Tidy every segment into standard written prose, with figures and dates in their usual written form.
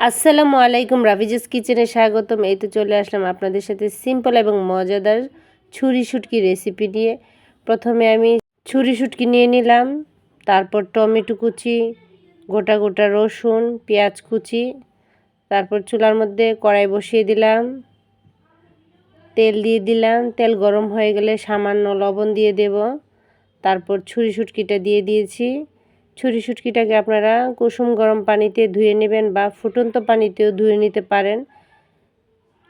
আসসালামু আলাইকুম, রাফিজাস কিচেনে স্বাগতম। এই তো চলে আসলাম আপনাদের সাথে সিম্পল এবং মজাদার ছুরি শুটকি রেসিপি নিয়ে। প্রথমে আমি ছুরি শুটকি নিয়ে নিলাম, তারপর টমেটো কুচি, গোটা গোটা রসুন, পেঁয়াজ কুচি, তারপর চুলার মধ্যে কড়াই বসিয়ে দিলাম, তেল দিয়ে দিলাম। তেল গরম হয়ে গেলে সামান্য লবণ দিয়ে দেব, তারপর ছুরি শুটকিটা দিয়ে দিয়েছি। ছুরি শুটকিটাকে আপনারা কুসুম গরম পানিতে ধুয়ে নেবেন বা ফুটন্ত পানিতেও ধুয়ে নিতে পারেন।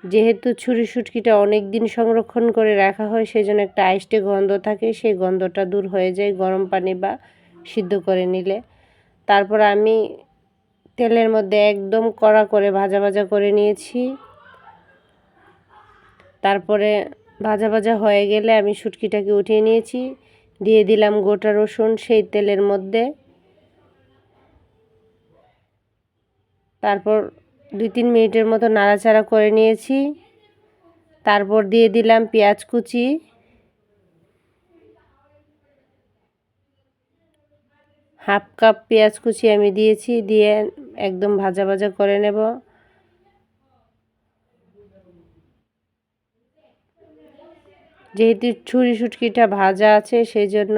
যেহেতু ছুরি শুটকিটা অনেক দিন সংরক্ষণ করে রাখা হয়, সেই জন্য একটা আইস্টে গন্ধ থাকে, সেই গন্ধটা দূর হয়ে যায় গরম পানি বা সিদ্ধ করে নিলে। তারপর আমি তেলের মধ্যে একদম কড়া করে ভাজা ভাজা করে নিয়েছি। তারপরে ভাজা ভাজা হয়ে গেলে আমি শুটকিটাকে উঠিয়ে নিয়েছি, দিয়ে দিলাম গোটা রসুন সেই তেলের মধ্যে। তারপর 2-3 মিনিটের মতো নাড়াচাড়া করে নিয়েছি। তারপর দিয়ে দিলাম পেঁয়াজ কুচি, হাফ কাপ পেঁয়াজ কুচি আমি দিয়েছি, দিয়ে একদম ভাজা ভাজা করে নেব। যেহেতু ছুরি শুটকিটা ভাজা আছে, সেই জন্য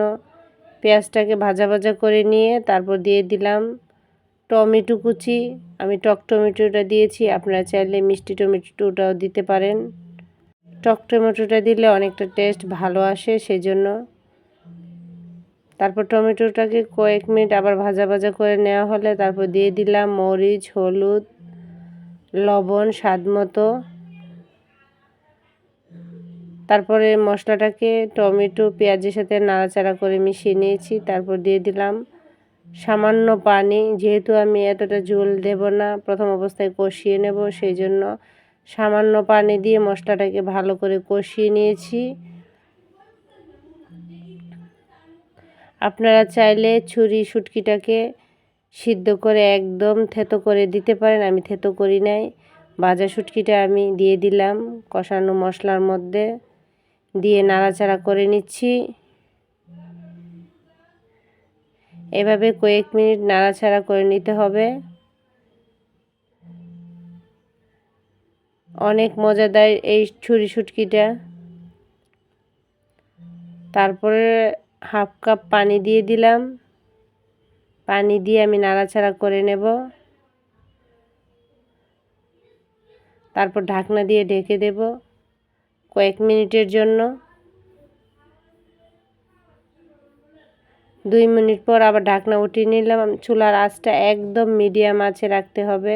পেঁয়াজটাকে ভাজা ভাজা করে নিয়ে তারপর দিয়ে দিলাম টমেটো কুচি। আমি টক টমেটোটা দিয়েছি, আপনারা চাইলে মিষ্টি টমেটোটাও দিতে পারেন। টক টমেটোটা দিলে অনেকটা টেস্ট ভালো আসে, সেই জন্য। তারপর টমেটোটাকে কয়েক মিনিট আবার ভাজা ভাজা করে নেওয়া হলে তারপর দিয়ে দিলাম মরিচ, হলুদ, লবণ স্বাদ মতো। তারপরে মশলাটাকে টমেটো পেঁয়াজের সাথে নাড়াচাড়া করে মিশিয়ে নিয়েছি। তারপর দিয়ে দিলাম সামান্য পানি, যেহেতু আমি এতটা ঝোল দেব না, প্রথম অবস্থায় কষিয়ে নেব, সেই জন্য সামান্য পানি দিয়ে মশলাটাকে ভালো করে কষিয়ে নিয়েছি। আপনারা চাইলে ছুরি শুটকিটাকে সিদ্ধ করে একদম থেতো করে দিতে পারেন, আমি থেতো করি নাই। ভাজা শুটকিটা আমি দিয়ে দিলাম কষানো মশলার মধ্যে, দিয়ে নাড়াচাড়া করে নিচ্ছি। এভাবে কয়েক মিনিট নাড়াচাড়া করে নিতে হবে। অনেক মজাদার এই ছুরি শুটকিটা। তারপরে হাফ কাপ পানি দিয়ে দিলাম, পানি দিয়ে আমি নাড়াচাড়া করে নেব। তারপর ঢাকনা দিয়ে ঢেকে দেব কয়েক মিনিটের জন্য। 2 মিনিট পর আবার ঢাকনা উঠিয়ে নিলাম। চুলার আঁচটা একদম মিডিয়াম আঁচে রাখতে হবে।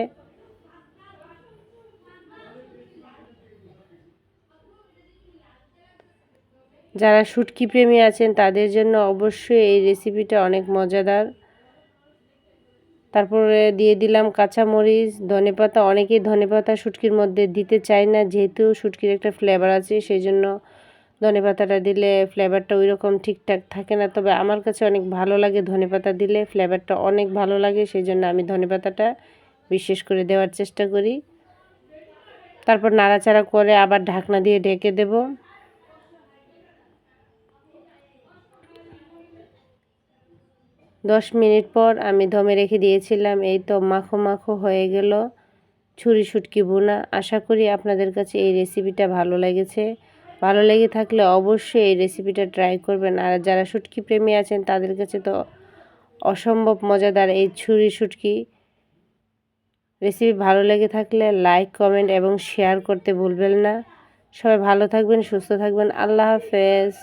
যারা শুটকি প্রেমী আছেন তাদের জন্য অবশ্যই এই রেসিপিটা অনেক মজাদার। তারপরে দিয়ে দিলাম কাঁচামরিচ, ধনেপাতা। অনেকেই ধনেপাতা শুটকির মধ্যে দিতে চায় না, যেহেতু শুটকির একটা ফ্লেভার আছে, সেই জন্য ধনেপাতাটা দিলে ফ্লেভারটা ওই রকম ঠিকঠাক থাকে না। তবে আমার কাছে অনেক ভালো লাগে ধনেপাতা দিলে, ফ্লেভারটা অনেক ভালো লাগে, সেই জন্য আমি ধনেপাতাটা বিশেষ করে দেওয়ার চেষ্টা করি। তারপর নাড়াচাড়া করে আবার ঢাকনা দিয়ে ঢেকে দেব। 10 মিনিট পর আমি দমে রেখে দিয়েছিলাম। এই তো মাখো মাখো হয়ে গেল ছুরি শুটকি ভুনা। আশা করি আপনাদের কাছে এই রেসিপিটা ভালো লেগেছে। ভালো লেগে থাকলে অবশ্যই এই রেসিপিটা ট্রাই করবেন। আর যারা শুটকি প্রেমী আছেন তাদের কাছে তো অসম্ভব মজাদার এই ছুরি শুটকি রেসিপি। ভালো লেগে থাকলে লাইক, কমেন্ট এবং শেয়ার করতে ভুলবেন না। সবাই ভালো থাকবেন, সুস্থ থাকবেন। আল্লাহ হাফেজ।